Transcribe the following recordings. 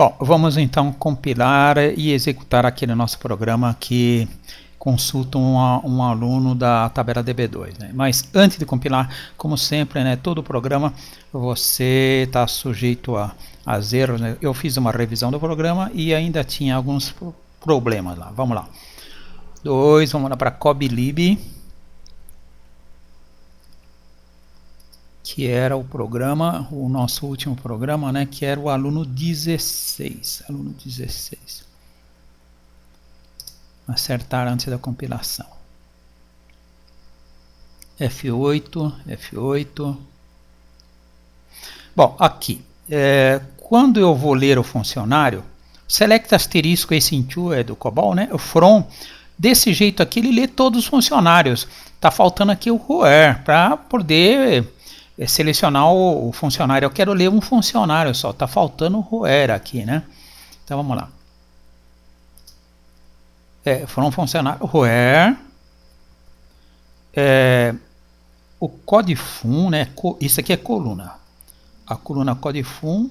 Bom, vamos então compilar e executar aquele nosso programa que consulta um aluno da tabela DB2, né? Mas antes de compilar, como sempre, né, todo o programa você está sujeito a erros, né? Eu fiz uma revisão do programa e ainda tinha alguns problemas lá. Vamos lá. Vamos lá para COBLIB, que era o programa, o nosso último programa, né, que era o aluno 16. Aluno 16. Acertar antes da compilação. F8, F8. Bom, aqui, quando eu vou ler o funcionário, select asterisco esse into é do COBOL, né? O from, desse jeito aqui ele lê todos os funcionários. Tá faltando aqui o where para poder selecionar o funcionário. Eu quero ler um funcionário só, tá faltando o where aqui, né? Então vamos lá. From funcionário where o codefun, né? Isso aqui é coluna. A coluna codefun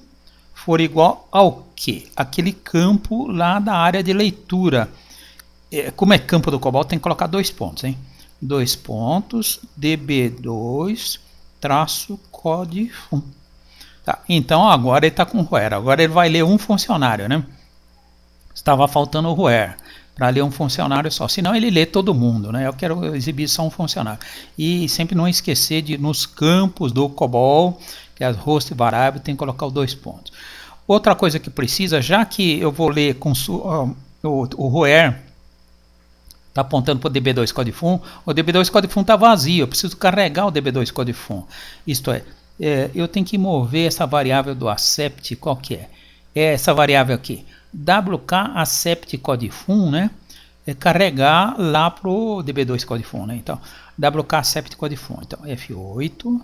for igual ao que? Aquele campo lá da área de leitura. Como é campo do COBOL, tem que colocar 2 pontos, hein? 2 pontos, db2 traço codefun. Tá, então agora ele está com where. Agora ele vai ler um funcionário, né? Estava faltando o where para ler um funcionário só, senão ele lê todo mundo, né? Eu quero exibir só um funcionário. E sempre não esquecer de nos campos do COBOL, que é as host variável, tem que colocar os 2 pontos. Outra coisa que precisa, já que eu vou ler com o where está apontando para o db2 codefun, o db2 codefun está vazio, eu preciso carregar o db2 codefun. Isto é, eu tenho que mover essa variável do accept, qual que é? É essa variável aqui, wk accept codefun, né? Carregar lá para o db2 codefun, né? Então, wk accept codefun, então F8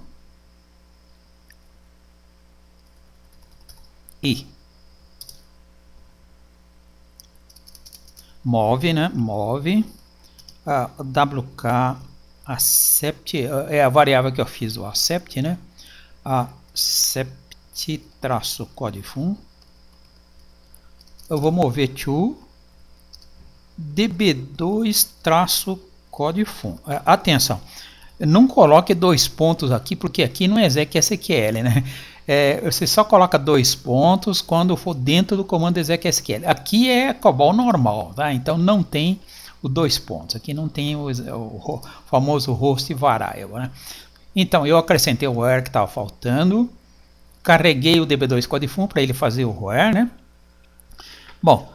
e move, né? Move wk accept, é a variável que eu fiz o accept, né? Accept traço codefun. Eu vou mover to db2 traço codefun. Atenção, não coloque 2 pontos aqui, porque aqui não é exec_sql, né? Você só coloca 2 pontos quando for dentro do comando exec_sql. Aqui é COBOL normal, tá? Então não tem o 2 pontos. Aqui não tem o famoso host variable, né? Então eu acrescentei o where que estava faltando, carreguei o db2 codefun para ele fazer o where, né? Bom,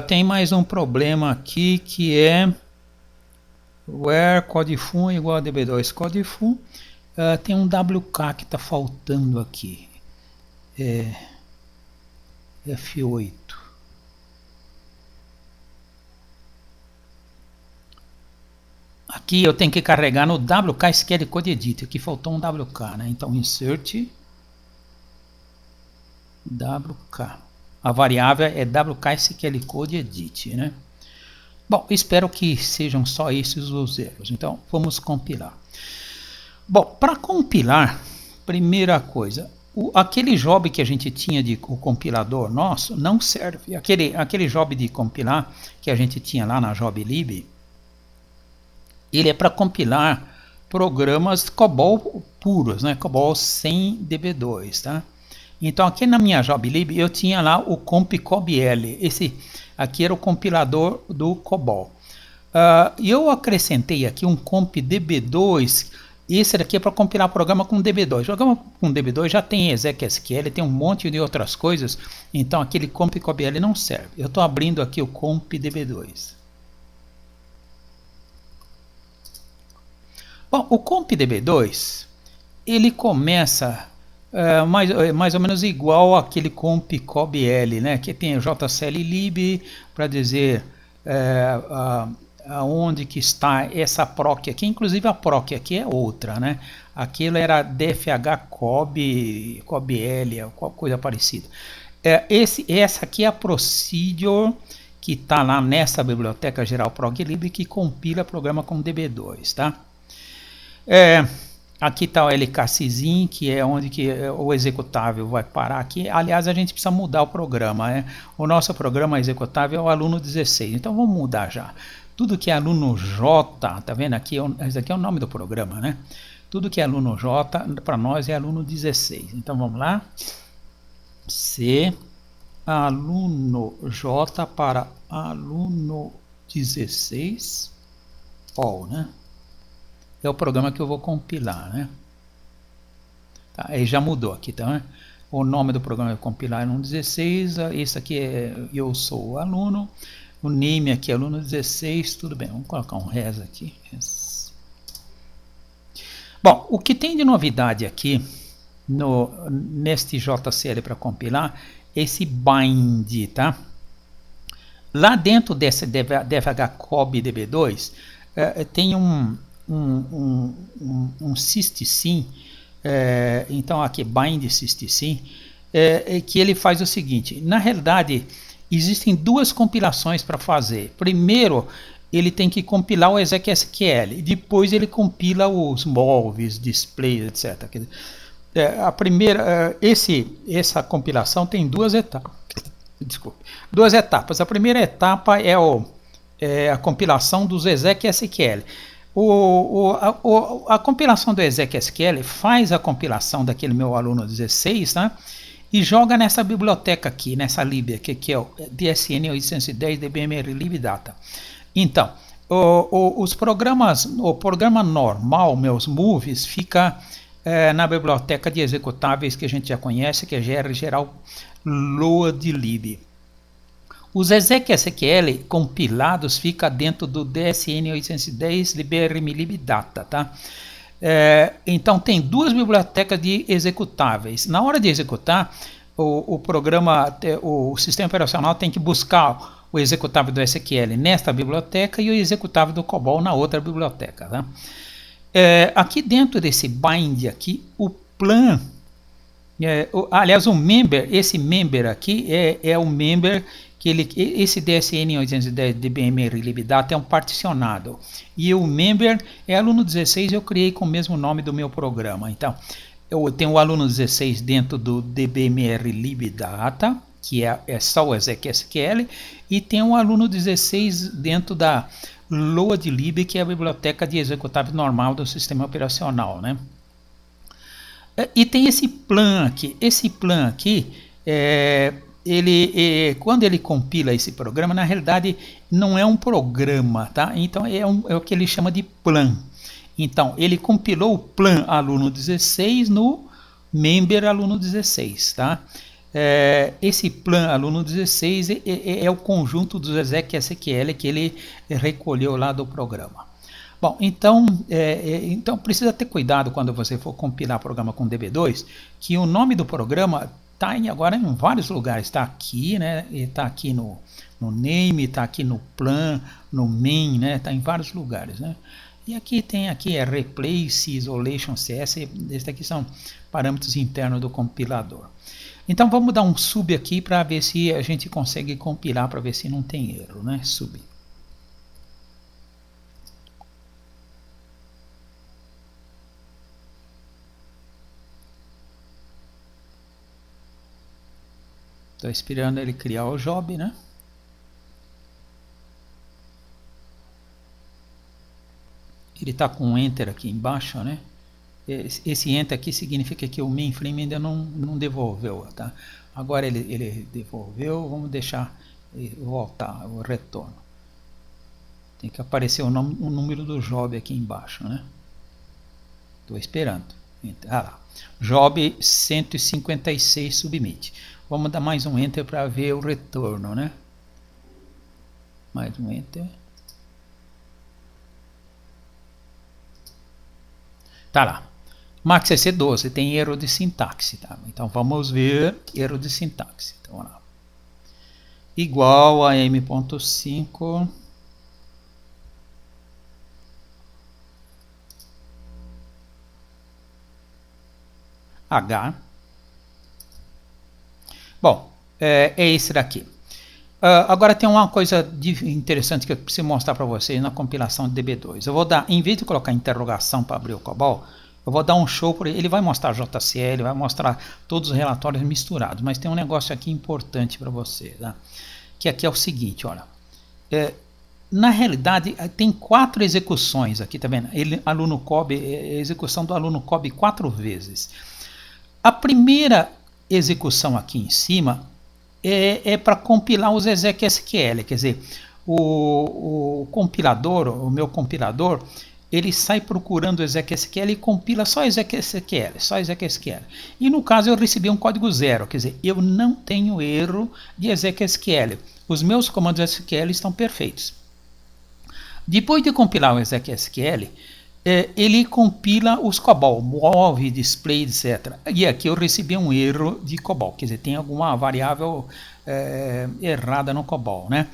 tem mais um problema aqui que é where codefun igual a db2 codefun. Tem um wk que está faltando aqui. F8. Aqui eu tenho que carregar no wk SQL Code Edit. Aqui faltou um wk, né? Então insert wk. A variável é wk SQL Code Edit, né? Bom, espero que sejam só esses os erros. Então vamos compilar. Bom, para compilar, primeira coisa, aquele job que a gente tinha de o compilador nosso não serve. Aquele job de compilar que a gente tinha lá na JobLib, ele é para compilar programas COBOL puros, né? COBOL sem DB2, tá? Então aqui na minha JobLib eu tinha lá o compcobl. Esse aqui era o compilador do COBOL. Eu acrescentei aqui um compdb2. Esse daqui é para compilar programa com DB2. O programa com DB2 já tem exec_sql, tem um monte de outras coisas. Então aquele compcobl não serve. Eu estou abrindo aqui o compdb2. Bom, o compdb2 ele começa mais ou menos igual aquele compcobl, né? Que tem jcllib para dizer aonde que está essa proc aqui. Inclusive a proc aqui é outra, né? Aquilo era dfhcob, cobl, coisa parecida. Essa aqui é a procedure que está lá nessa biblioteca geral proglib que compila programa com db2, tá? Aqui está o LKCzinho, que é onde que o executável vai parar aqui. Aliás, a gente precisa mudar o programa, né? O nosso programa executável é o aluno 16. Então vamos mudar já. Tudo que é aluno J, tá vendo aqui? Esse aqui é o nome do programa, né? Tudo que é aluno J, para nós é aluno 16. Então vamos lá. C, aluno J para aluno 16. All, né? É o programa que eu vou compilar, né? Tá, aí já mudou aqui, tá? Né? O nome do programa é compilar aluno 16. Esse aqui é eu sou o aluno. O name aqui é aluno 16. Tudo bem, vamos colocar um res aqui. Res. Bom, o que tem de novidade aqui neste JCL para compilar é esse bind, tá? Lá dentro desse DVH-COB DB2 tem um systsim, então aqui bind systsim, que ele faz o seguinte: na realidade existem duas compilações para fazer. Primeiro ele tem que compilar o exec.sql, depois ele compila os molves, displays, etc. A primeira, essa compilação tem duas etapas. Desculpe, duas etapas. A primeira etapa é a compilação dos exec.sql. A compilação do exec.sql faz a compilação daquele meu aluno 16, né, e joga nessa biblioteca aqui, nessa lib aqui, que é o DSN 810 DBMR libdata. Então, o programa normal, meus movies, fica na biblioteca de executáveis que a gente já conhece, que é GR geral loadlib. Os exec.sql compilados fica dentro do DSN 810 DBRM libdata, tá? Então tem duas bibliotecas de executáveis. Na hora de executar, o sistema operacional tem que buscar o executável do SQL nesta biblioteca e o executável do COBOL na outra biblioteca, tá? Aqui dentro desse bind aqui, o plan, aliás, o member, esse member aqui é o member que esse DSN 810 DBMR libdata é um particionado, e o member é aluno 16, eu criei com o mesmo nome do meu programa. Então eu tenho o aluno 16 dentro do DBMR libdata, que é só o exec.sql, e tem um aluno 16 dentro da loadlib, que é a biblioteca de executável normal do sistema operacional, né? E tem esse plan aqui. Esse plan aqui, quando ele compila esse programa, na realidade não é um programa, tá? Então é o que ele chama de plan. Então ele compilou o plan aluno 16 no member aluno 16, tá? Esse plan aluno 16 é o conjunto dos exec.sql que ele recolheu lá do programa. Bom, então precisa ter cuidado quando você for compilar programa com DB2, que o nome do programa está agora em vários lugares. Está aqui, né? Está aqui no name, está aqui no plan, no main, né? Está em vários lugares, né? E aqui replace, isolation, cs. Esses aqui são parâmetros internos do compilador. Então vamos dar um sub aqui para ver se a gente consegue compilar, para ver se não tem erro, né? Sub. Estou esperando ele criar o job, né? Ele está com um enter aqui embaixo, né? Esse enter aqui significa que o mainframe ainda não devolveu, tá? Agora ele devolveu, vamos deixar voltar o retorno. Tem que aparecer o número do job aqui embaixo, né? Estou esperando. Lá. Job 156 submit. Vamos dar mais um enter para ver o retorno, né? Mais um enter. Tá lá. Max EC12 tem erro de sintaxe, tá? Então vamos ver erro de sintaxe. Então, lá. Igual a m.5 h. Bom, é esse daqui. Agora tem uma coisa interessante que eu preciso mostrar para vocês na compilação de DB2. Eu vou dar, em vez de colocar interrogação para abrir o COBOL, Eu vou dar um show por ele. Ele vai mostrar JCL, vai mostrar todos os relatórios misturados. Mas tem um negócio aqui importante para você, tá? Que aqui é o seguinte, olha. Na realidade, tem 4 execuções aqui, tá vendo? Aluno COB, execução do aluno COB 4 vezes. A primeira execução aqui em cima é para compilar os exec.sql, quer dizer, o compilador, o meu compilador, ele sai procurando o exec.sql e compila só exec.sql. E no caso eu recebi um código 0, quer dizer, eu não tenho erro de exec.sql. Os meus comandos SQL estão perfeitos. Depois de compilar o exec.sql, ele compila os COBOL, move, display, etc. E aqui eu recebi um erro de COBOL, quer dizer, tem alguma variável errada no COBOL, né?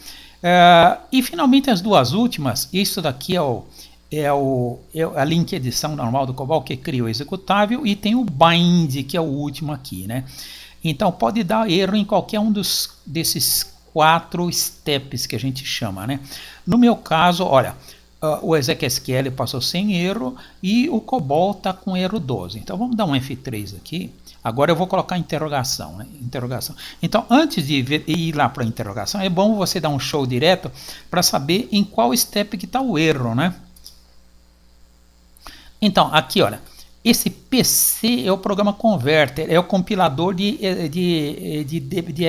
E finalmente as duas últimas, isso daqui é a link edição normal do COBOL que cria o executável, e tem o bind, que é o último aqui, né? Então pode dar erro em qualquer um desses 4 steps que a gente chama, né? No meu caso, olha, o exec.sql passou sem erro e o COBOL está com erro 12. Então vamos dar um F3 aqui. Agora eu vou colocar interrogação, né? Interrogação. Então antes de ir lá para a interrogação, é bom você dar um show direto para saber em qual step que está o erro, né? Então aqui, olha, esse PC é o programa converter, é o compilador de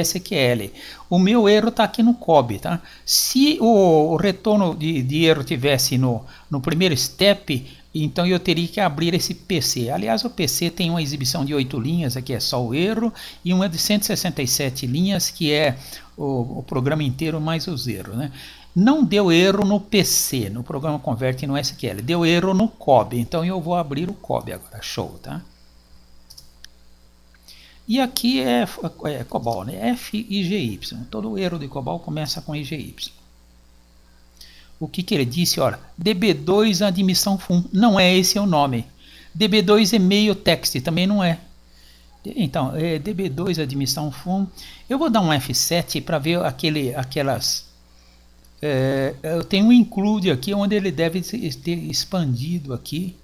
SQL. O meu erro está aqui no COB, tá? Se o retorno de erro tivesse no primeiro step, então eu teria que abrir esse PC. Aliás, o PC tem uma exibição de 8 linhas, aqui é só o erro, e uma de 167 linhas, que é o programa inteiro mais os erros, né? Não deu erro no PC, no programa Convert no SQL, deu erro no COB, então eu vou abrir o COB agora, show, tá? E aqui é COBOL, né? F e GY, todo erro de COBOL começa com IGY. O que ele disse, olha, DB2 admissão FUN, não é esse o nome. DB2 e-mail text, também não é. Então, DB2 admissão FUN, eu vou dar um F7 para ver aquelas... eu tenho um include aqui onde ele deve ter expandido aqui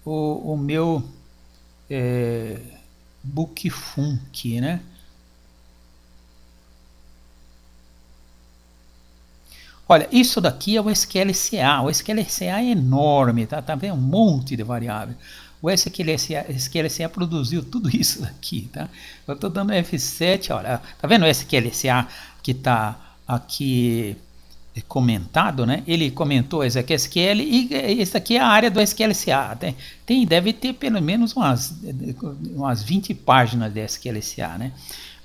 o meu bookfunk, né? Olha, isso daqui é o SQLCA. O SQLCA é enorme, tá vendo? Um monte de variável. O SQLCA produziu tudo isso daqui, tá? Eu estou dando F7, olha, tá vendo o SQLCA que está aqui comentado, né? Ele comentou SQL e esse aqui é a área do SQLCA. Deve ter pelo menos umas 20 páginas de SQLCA, né?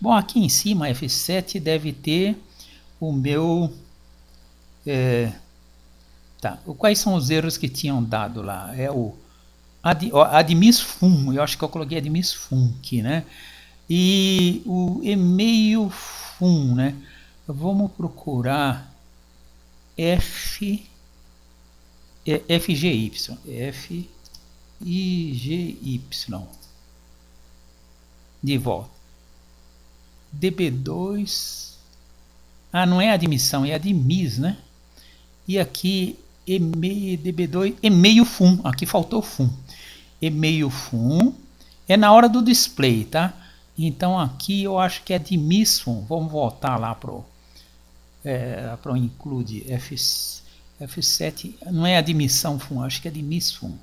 Bom, aqui em cima, F7 deve ter o meu... tá. Quais são os erros que tinham dado lá? É o admisfun, eu acho que eu coloquei admisfunc, né? E o e-mail fun, né? Vamos procurar FGY, de volta. DB2, não é admissão, é admis, né? E aqui DB2, e-mail fun, aqui faltou fun. E-mail fun é na hora do display, tá? Então aqui eu acho que é admisfun. Vamos voltar lá para o include F7, não é admissão fun, acho que é admisfun.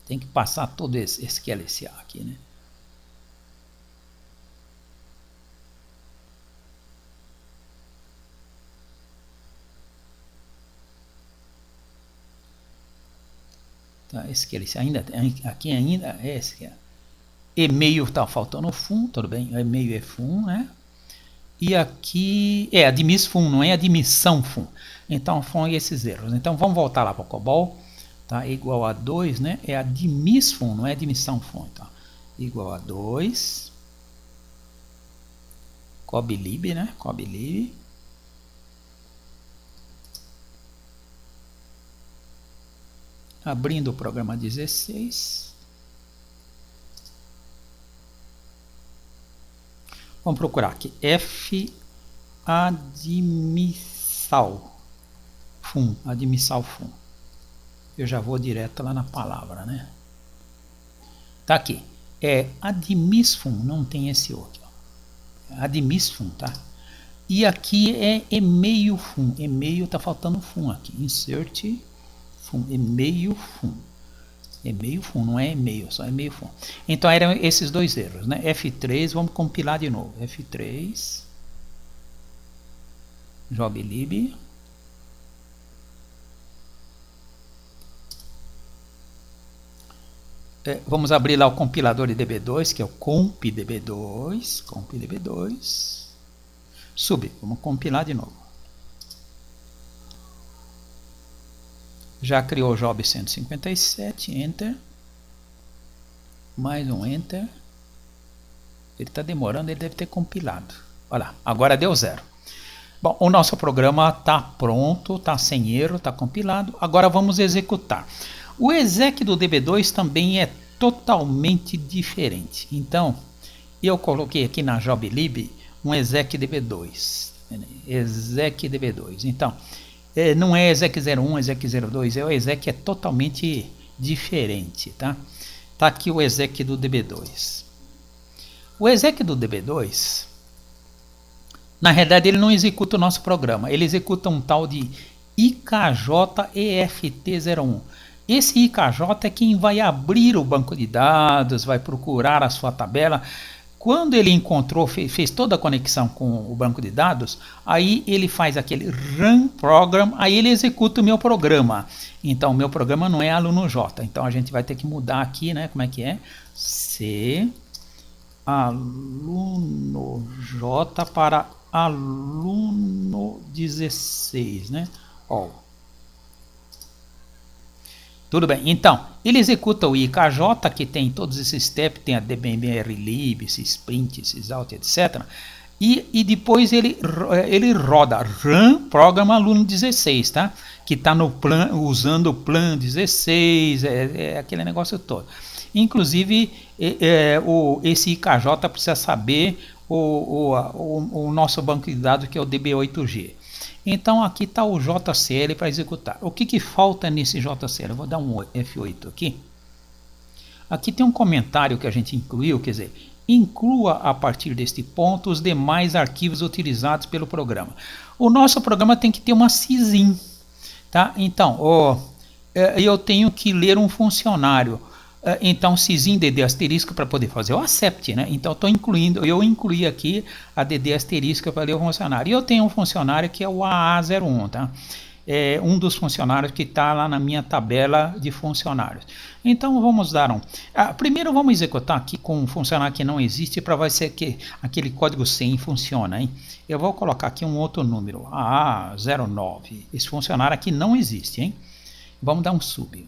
Tem que passar todo esse SQLCA aqui, né? Tá, SQLCA ainda aqui ainda é SQL. E-mail está faltando fun, tudo bem? E-mail é fun, né? E aqui é admisfun, não é admissão fun. Então foram esses erros. Então vamos voltar lá para o COBOL, tá? Igual a 2, né? É admisfun, não é admissão fun. Então, igual a 2. COBLIB, né? COBLIB. Abrindo o programa 16. Vamos procurar aqui. F admissal fun. Admissal fun. eu já vou direto lá na palavra, né? Tá aqui. É admisfun, não tem esse outro. Admisfun, tá? E aqui é e-mail fun. E-mail tá faltando fun aqui. Insert fun, e-mail fun. E-mail fun, não é e-mail, só e-mail fun. Então eram esses dois erros, né? F3, vamos compilar de novo. F3 joblib. Vamos abrir lá o compilador de DB2, que é o compdb2. Sub, vamos compilar de novo. Já criou o job 157, enter. Mais um enter. Ele está demorando, ele deve ter compilado. Olha lá, agora deu 0. Bom, o nosso programa está pronto, está sem erro, está compilado. Agora vamos executar. O exec do DB2 também é totalmente diferente. Então, eu coloquei aqui na joblib um exec DB2. Exec DB2. Então, não é exec 01, exec 02, o exec é totalmente diferente, tá? Tá aqui o exec do DB2. O exec do DB2, na realidade, ele não executa o nosso programa, ele executa um tal de IKJEFT01. Esse IKJ é quem vai abrir o banco de dados, vai procurar a sua tabela. Quando ele encontrou, fez toda a conexão com o banco de dados, aí ele faz aquele run program, aí ele executa o meu programa. Então, o meu programa não é aluno J. Então, a gente vai ter que mudar aqui, né? Como é que é? C aluno J para aluno 16, né? Ó. Tudo bem, então, ele executa o IKJ, que tem todos esses steps, tem a dbmrlib, sprint, sysout, etc. E depois ele roda run programa aluno 16, tá? Que está no plan, usando o plan 16, aquele negócio todo. Inclusive, esse IKJ precisa saber o nosso banco de dados, que é o DB8G. Então aqui está o JCL para executar. O que falta nesse JCL? Eu vou dar um F8 aqui. Aqui tem um comentário que a gente incluiu, quer dizer, inclua a partir deste ponto os demais arquivos utilizados pelo programa. O nosso programa tem que ter uma sysin, tá? Então, eu tenho que ler um funcionário. Então, sysin dd asterisco para poder fazer o accept, né? Então, eu incluí aqui a dd asterisco para ler o funcionário. E eu tenho um funcionário que é o AA01, tá? É um dos funcionários que está lá na minha tabela de funcionários. Então, vamos dar um... primeiro, vamos executar aqui com um funcionário que não existe para ver se aquele código 100 funciona, hein? Eu vou colocar aqui um outro número, AA09. Esse funcionário aqui não existe, hein? Vamos dar um sub.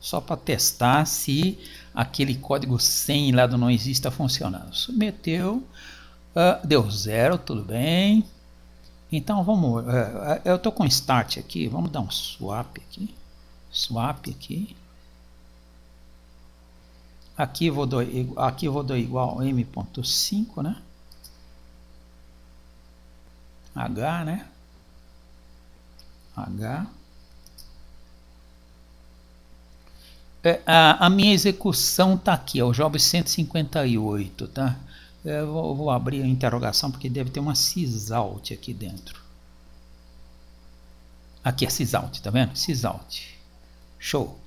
Só para testar se aquele código 100 lá do não existe está funcionando. Submeteu, deu 0, tudo bem. Então vamos, eu estou com start aqui, vamos dar um swap aqui. Aqui eu vou dar igual m.5, né? H, né? H. A minha execução está aqui, o job 158, tá? Eu vou abrir a interrogação porque deve ter uma sysout aqui dentro. Aqui é sysout, tá vendo? Sysout. Show.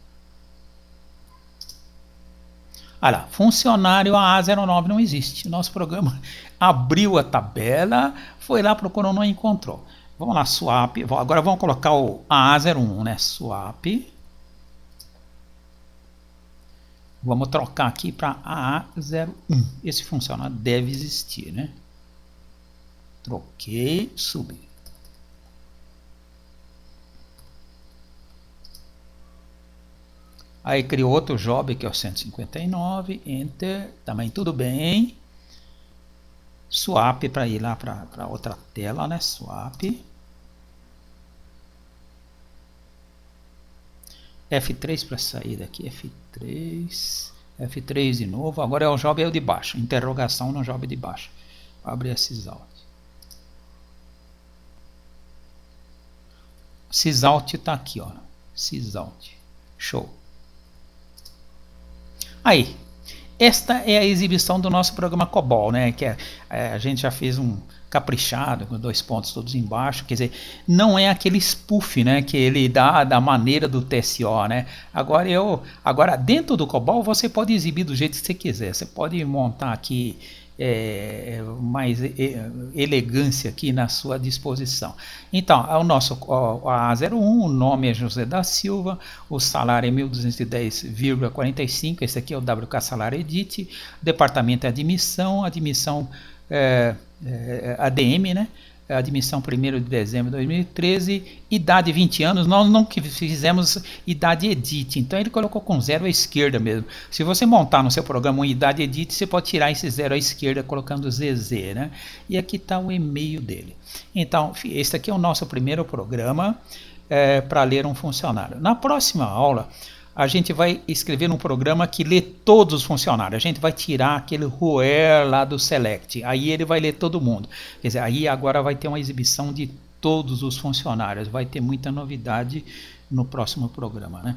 Olha lá, funcionário AA09 não existe. Nosso programa abriu a tabela, foi lá, procurou, não encontrou. Vamos lá, swap. Agora vamos colocar o AA01, né? Swap. Vamos trocar aqui para AA01. Esse funcionário deve existir, né? Troquei, sub. Aí criou outro job que é o 159, enter, também tudo bem. Swap para ir lá para outra tela, né? Swap. F3 para sair daqui, F3 de novo, agora é o job de baixo, interrogação no job de baixo. Abre esse out. Sysout está aqui, ó. Sysout. Show. Aí, esta é a exibição do nosso programa COBOL, né? Que a gente já fez um caprichado, com 2 pontos todos embaixo, quer dizer, não é aquele spoof, né, que ele dá da maneira do TSO, né? Agora dentro do COBOL você pode exibir do jeito que você quiser, você pode montar aqui mais elegância aqui na sua disposição. Então, o nosso A01, o nome é José da Silva, o salário é 1.210,45, esse aqui é o WK Salário Edit, o departamento é admissão ADM, né? Admissão 1º de dezembro de 2013, idade 20 anos, nós não fizemos idade edit, então ele colocou com 0 à esquerda mesmo. Se você montar no seu programa uma idade edit, você pode tirar esse 0 à esquerda colocando ZZ, né? E aqui está o e-mail dele. Então, esse aqui é o nosso primeiro programa para ler um funcionário. Na próxima aula, a gente vai escrever um programa que lê todos os funcionários. A gente vai tirar aquele where lá do select. Aí ele vai ler todo mundo. Quer dizer, aí agora vai ter uma exibição de todos os funcionários. Vai ter muita novidade no próximo programa, né?